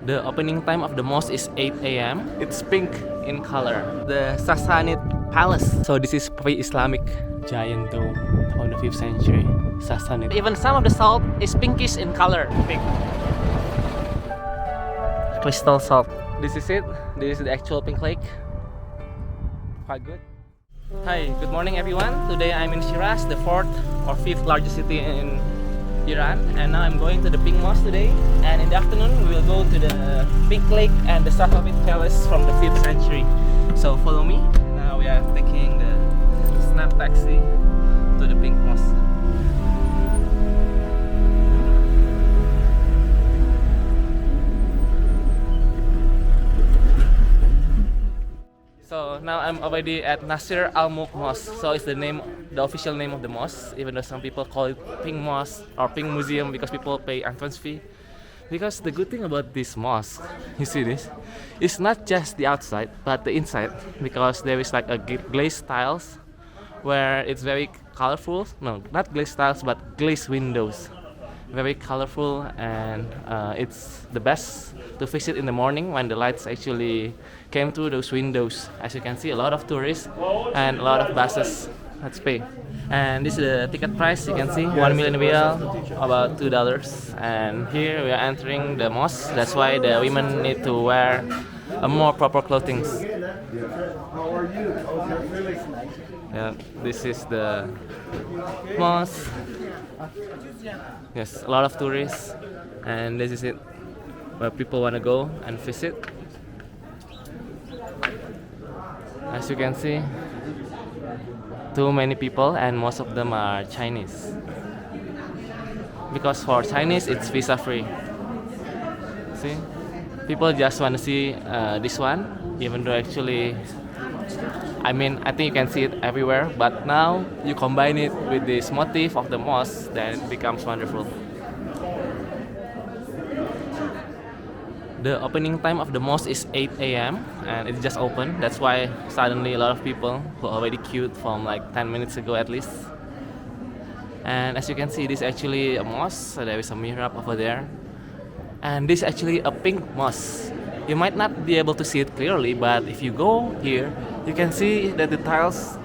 The opening time of the mosque is 8 a.m. It's pink in color. The Sasanid Palace. So this is pre-Islamic giant dome from the 5th century. Sasanid. Even some of the salt is pinkish in color. Pink. Crystal salt. This is it. This is the actual pink lake. Quite good. Hi, good morning everyone. Today I'm in Shiraz, the 4th or 5th largest city in Iran, and now I'm going to the Pink Mosque today, and in the afternoon we will go to the Pink Lake and the Sarvestan Palace from the 5th century. So follow me. Now we are taking the snap taxi to the Pink Mosque. So now I'm already at Nasir al-Mulk Mosque. So it's the official name of the mosque, even though some people call it Pink Mosque or Pink Museum because people pay entrance fee. Because the good thing about this mosque, you see this, it's not just the outside but the inside, because there is like a glazed tiles where it's very colorful. No, not glazed tiles but glazed windows. Very colorful, and it's the best to visit in the morning when the lights actually came through those windows. As you can see, a lot of tourists and a lot of buses. Let's pay. And this is the ticket price. You can see 1 million riyal, about $2. And here we are entering the mosque. That's why the women need to wear a more proper clothing. Yeah, this is the mosque. Yes, a lot of tourists, and this is it, where people want to go and visit. As you can see, too many people, and most of them are Chinese. Because for Chinese, it's visa free. See, people just want to see this one, even though actually, I think you can see it everywhere, but now you combine it with this motif of the mosque, then it becomes wonderful. The opening time of the mosque is 8 a.m. and it just opened. That's why suddenly a lot of people who already queued from like 10 minutes ago at least. And as you can see, this is actually a mosque, so there is a mihrab over there. And this is actually a pink mosque. You might not be able to see it clearly, but if you go here, you can see that the tiles,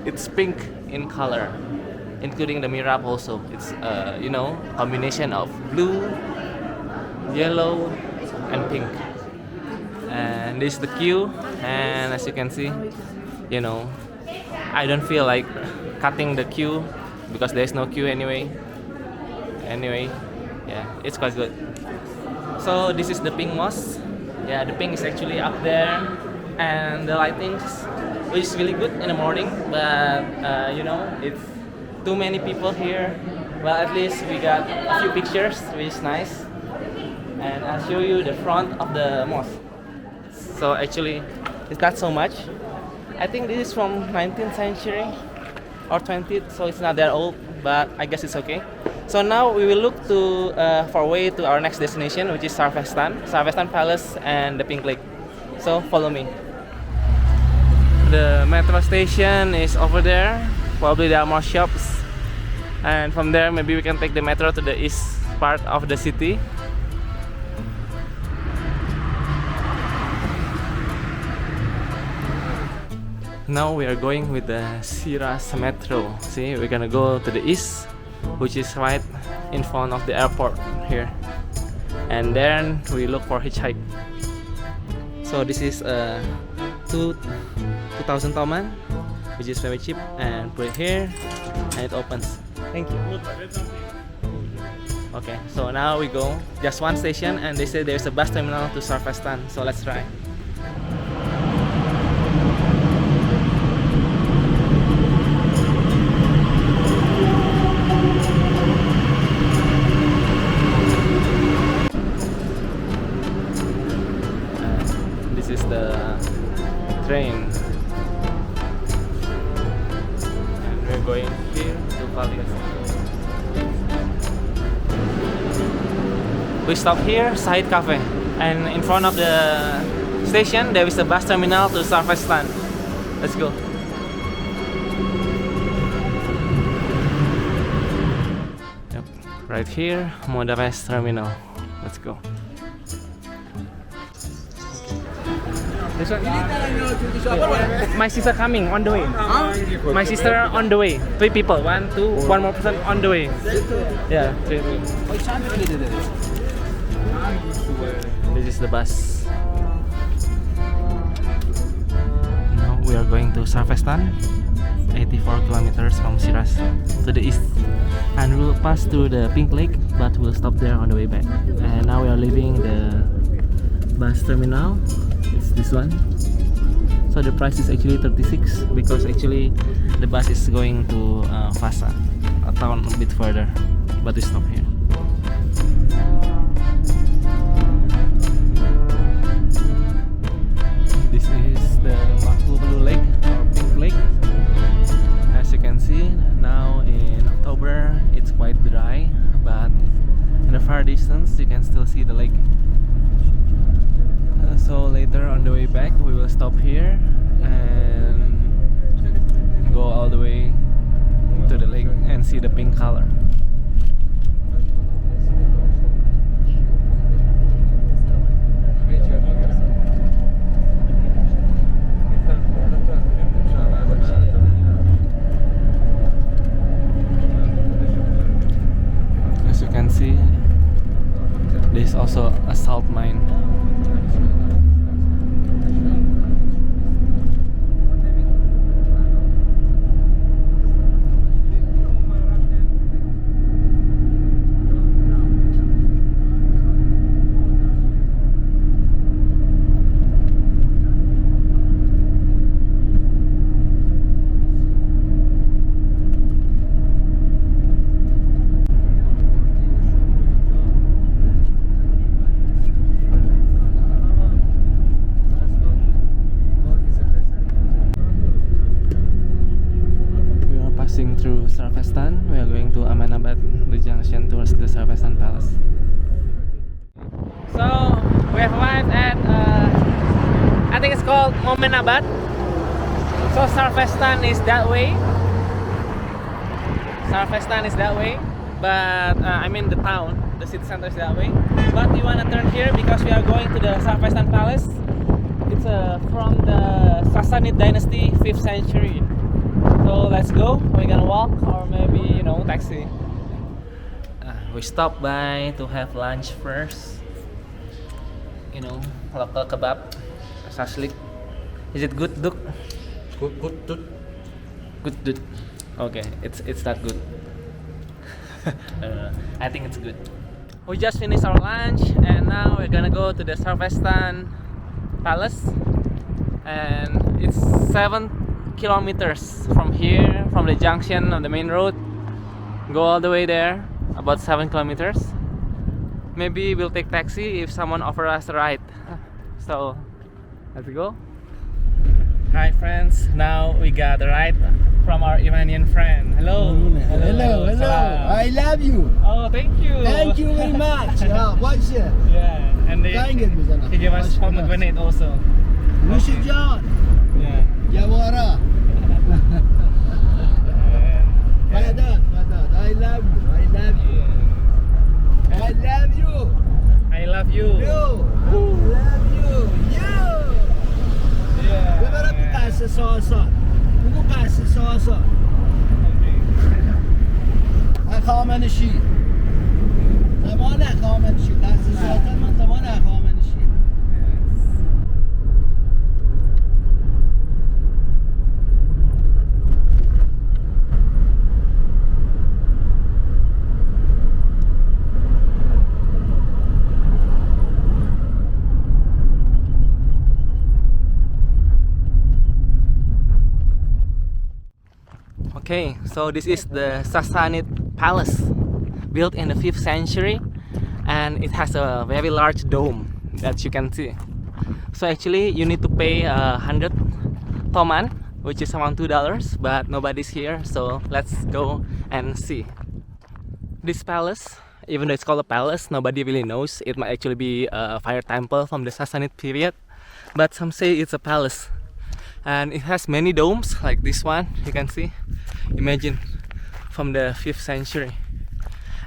it's pink in color, including the mihrab also. It's combination of blue, yellow, and pink. And this is the queue, and as you can see, I don't feel like cutting the queue because there's no queue anyway. Yeah, it's quite good. So this is the Pink Mosque. Yeah, the pink is actually up there, and the lighting, which is really good in the morning, but it's too many people here. Well, at least we got a few pictures, which is nice. And I'll show you the front of the mosque. So actually, it's not so much. I think this is from 19th century or 20th, so it's not that old, but I guess it's okay. So now we will look for a way to our next destination, which is Sarvestan Palace and the Pink Lake. So follow me. The metro station is over there. Probably there are more shops, and from there maybe we can take the metro to the east part of the city. Now we are going with the Shiraz metro. See, we're gonna go to the east, which is right in front of the airport here, and then we look for hitchhike. So this is 2,000 toman, which is very cheap, and put it here and it opens. Thank you. Okay, so now we go just one station, and they say there's a bus terminal to Sarvestan, so let's try. This is the train, and we're going here to Palace. We stop here, Shahid Cafe, and in front of the station there is a bus terminal to Sarvestan. Let's go. Yep, right here, Modarres Terminal. Let's go. This one. My sister coming on the way. My sister on the way. 3 people. 1, 2, one more person on the way. Yeah, 3. This is the bus. Now we are going to Sarvestan, 84 kilometers from Shiraz to the east, and we will pass through the Pink Lake, but we'll stop there on the way back. And now we are leaving the bus terminal. It's this one. So the price is actually 36 because actually the bus is going to Fasa, a town a bit further, but we stop here. This is the Maharlu Lake or Pink Lake. As you can see, now in October it's quite dry, but in the far distance you can still see the lake. So later on the way back we will stop here and go all the way to the lake and see the pink color. As you can see, there's also a salt mine. Through Sarvestan, we are going to Amanabad, the junction towards the Sarvestan Palace. So we have arrived at I think it's called Amanabad. So Sarvestan is that way. Sarvestan is that way, but I mean the town, the city center is that way. But we want to turn here because we are going to the Sarvestan Palace. It's from the Sasanid dynasty, 5th century. So let's go. We're gonna walk or maybe taxi. We stopped by to have lunch first. Local kebab, shashlik. Is it good, Duk? Good. Okay, it's that good. I think it's good. We just finished our lunch and now we're gonna go to the Sarvestan Palace, and it's 7 kilometers from here, from the junction of the main road. Go all the way there, about 7 kilometers. Maybe we'll take taxi if someone offers us a ride. So let's go. Hi friends, now we got a ride from our Iranian friend. Hello. Hello. I love you. Oh, thank you. Thank you very much. What's it? Yeah, and he gave us pomegranate also. Mr. John. Yeah. Yawara. Fadat. I love you. I love you. I love you. Love you. Yeah. We're gonna pass the sauce on. We're gonna pass the sauce on. I call man the sheep. I want to call man the sheep. That's the sauce. I want to call man the sheep. Okay, so this is the Sasanid Palace, built in the 5th century, and it has a very large dome that you can see. So actually you need to pay 100 toman, which is around $2, but nobody's here, so let's go and see. This palace, even though it's called a palace, nobody really knows. It might actually be a fire temple from the Sasanid period, but some say it's a palace. And it has many domes like this one, you can see. Imagine, from the 5th century.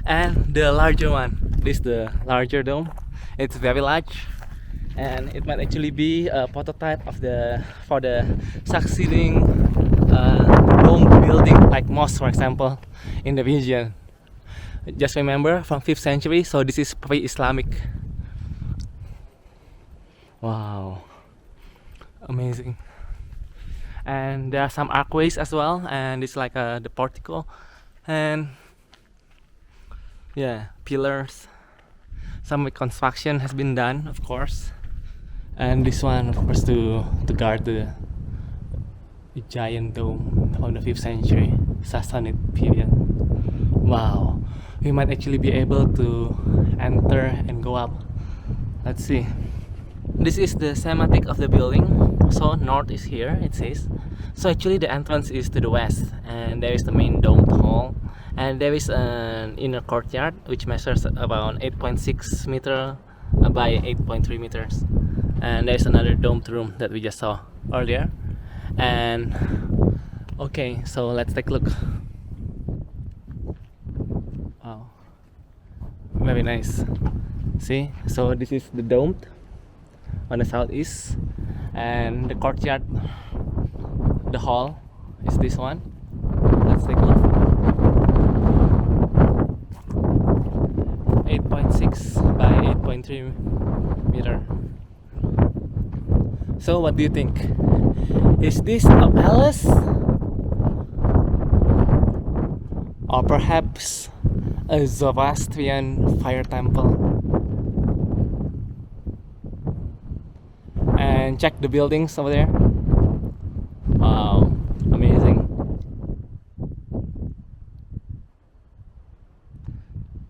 And the larger one, this is the larger dome. It's very large, and it might actually be a prototype of for the succeeding dome building like mosque, for example, in the region. Just remember, from 5th century, so this is pre-Islamic. Wow, amazing. And there are some archways as well, and it's like the portico, and yeah, pillars. Some reconstruction has been done, of course, and this one, of course, to guard the giant dome from the 5th century Sasanid period. Wow, we might actually be able to enter and go up. Let's see. This is the semantic of the building. So north is here, it says. So actually the entrance is to the west, and there is the main domed hall, and there is an inner courtyard which measures around 8.6 meter by 8.3 meters, and there's another domed room that we just saw earlier. And okay, so let's take a look. Wow, very nice. See, so this is the domed on the southeast, and the courtyard, the hall is this one. Let's take a look. 8.6 by 8.3 meter. So what do you think? Is this a palace? Or perhaps a Zoroastrian fire temple? And check the buildings over there. Wow, amazing.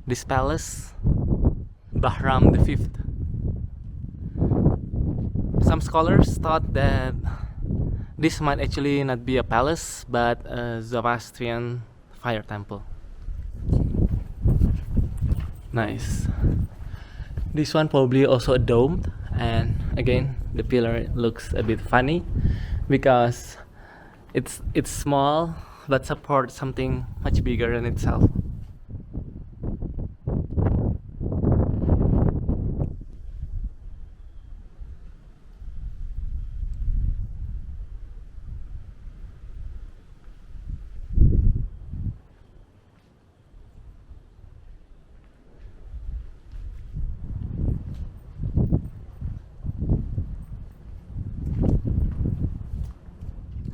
This palace, Bahram V. Some scholars thought that this might actually not be a palace but a Zoroastrian fire temple. Nice. This one probably also a domed, and again the pillar looks a bit funny because it's small but supports something much bigger than itself.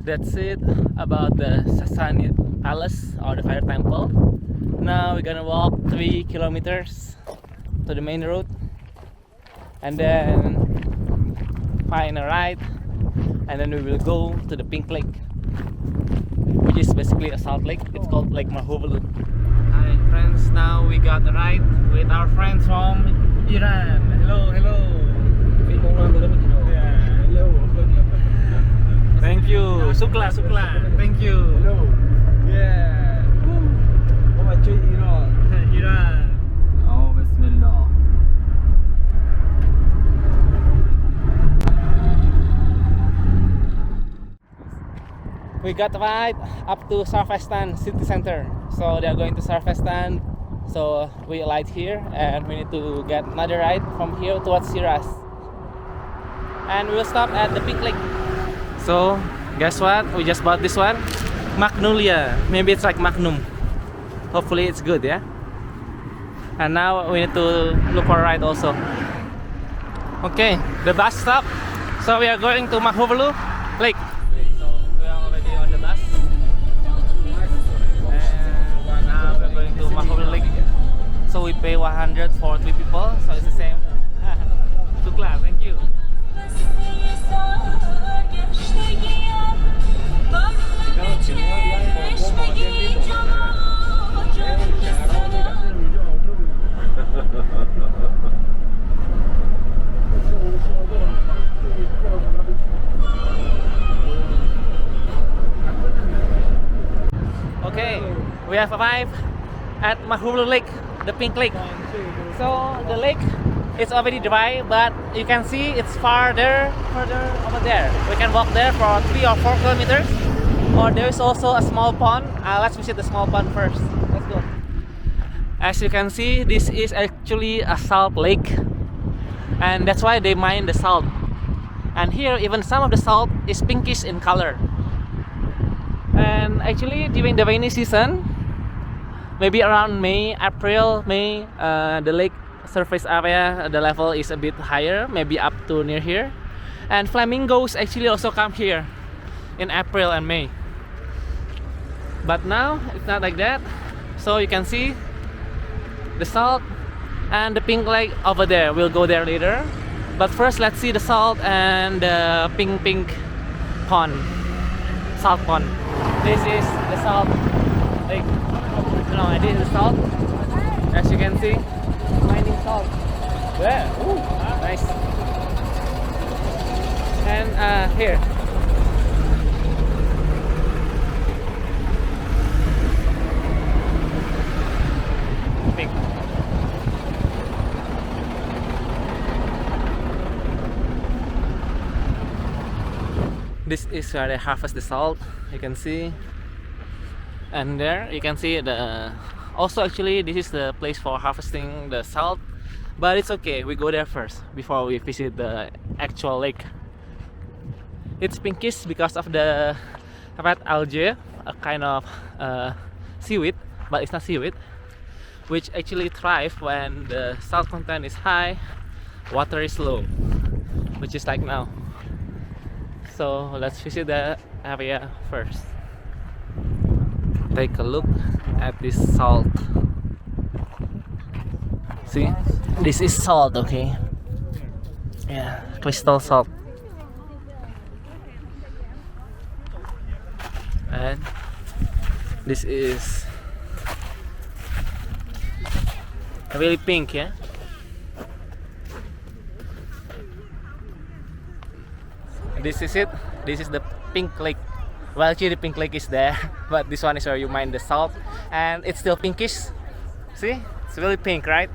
That's it about the Sasanid Palace or the fire temple. Now we're gonna walk 3 kilometers to the main road and then find a right, and then we will go to the Pink Lake, which is basically a salt lake. It's called Lake Maharlu. Hi friends, now we got a ride with our friends from Iran. Hello, hello. Thank you, Sukla. Thank you. Hello. Yeah. How much Iran? Iran. Oh, Bismillah. We got a ride up to Sarvestan city center. So they are going to Sarvestan. So we alight here, and we need to get another ride from here towards Shiraz. And we'll stop at the Pink Lake. So, guess what? We just bought this one. Magnolia. Maybe it's like Magnum. Hopefully it's good, yeah? And now we need to look for a ride also. Okay, the bus stop. So we are going to Maharlu Lake. So we are already on the bus. And now we're going to Maharlu Lake. So we pay 100 for 3 people. So it's the same. Sukla, thank you. Okay, we have arrived at Maharlu Lake, the Pink Lake. So the lake is already dry, but you can see it's further over there. We can walk there for 3 or 4 kilometers. Or there is also a small pond. Let's visit the small pond first. Let's go. As you can see, this is actually a salt lake, and that's why they mine the salt. And here even some of the salt is pinkish in color. And actually during the rainy season, maybe around May, April, May, the lake surface area, the level is a bit higher, maybe up to near here. And flamingos actually also come here in April and May. But now it's not like that. So you can see the salt and the pink lake over there. We'll go there later. But first let's see the salt and the pink pond, salt pond. This is the salt lake. No, this is the salt. As you can see, mining salt. There, ooh, nice. And here. Pink. This is where they harvest the salt, you can see. And there you can see the also actually this is the place for harvesting the salt, but it's okay, we go there first before we visit the actual lake. It's pinkish because of the red algae, a kind of seaweed, but it's not seaweed, which actually thrive when the salt content is high, water is low, which is like now. So let's visit the area first. Take a look at this salt. See, this is salt, okay? Yeah, crystal salt. And this is really pink, yeah? This is it. This is the pink lake. Well, actually the pink lake is there, but this one is where you mine the salt, and it's still pinkish. See, it's really pink, right?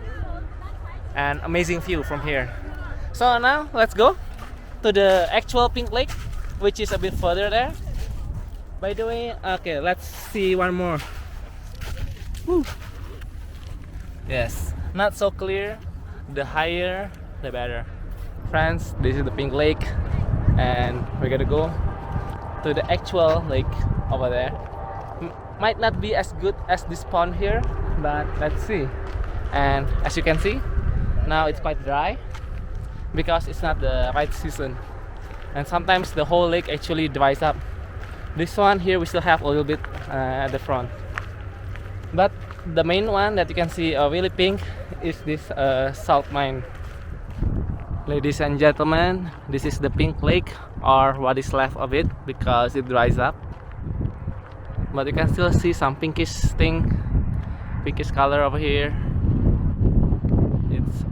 And amazing view from here. So now let's go to the actual pink lake, which is a bit further there. By the way, okay, let's see one more. Woo. Yes, not so clear. The higher, the better. Friends, this is the pink lake, and we're gonna go to the actual lake over there. Might not be as good as this pond here, but let's see. And as you can see, now it's quite dry because it's not the right season, and sometimes the whole lake actually dries up. This one here we still have a little bit at the front, but the main one that you can see really pink is this salt mine. Ladies and gentlemen, this is the pink lake, or what is left of it, because it dries up. But you can still see some pinkish thing, pinkish color over here.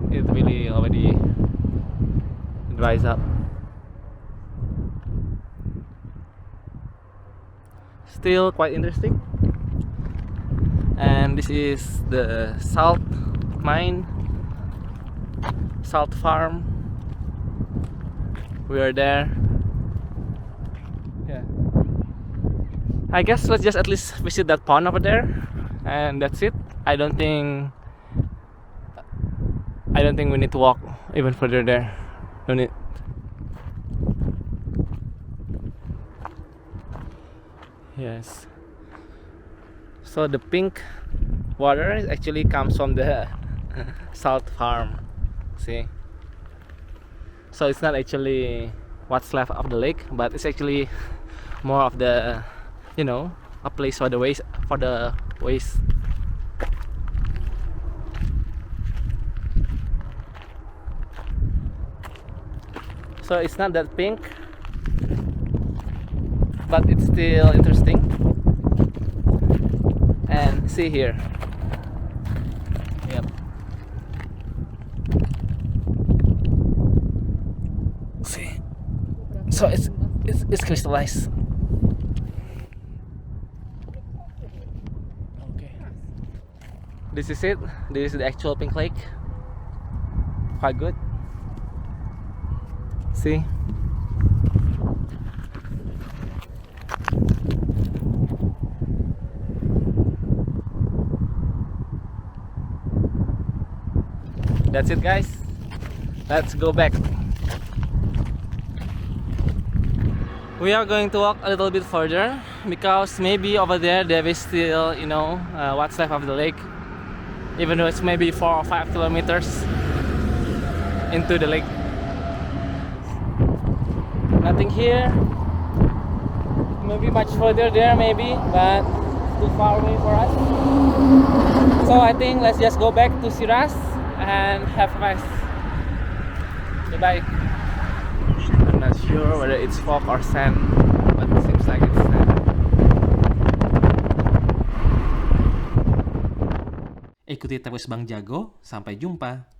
It really already dries up. Still quite interesting. And this is the salt mine, salt farm. We are there. Yeah. I guess let's just at least visit that pond over there, and that's it. I don't think we need to walk even further there. Don't need. Yes. So the pink water actually comes from the salt farm. See? So it's not actually what's left of the lake, but it's actually more of the, you know, a place for the waste, So it's not that pink, but it's still interesting. And see here. Yep. See. So it's crystallized. Okay. This is it. This is the actual pink lake. Quite good. See? That's it, guys. Let's go back. We are going to walk a little bit further because maybe over there is still, you know, what's left of the lake. Even though it's maybe 4 or 5 kilometers into the lake. Nothing here. Maybe much further there, maybe, but too far away for us. So I think let's just go back to Shiraz and have a rest. Goodbye. I'm not sure whether it's fog or sand, but it seems like it's sand. Ikuti terus Bang Jago, sampai jumpa.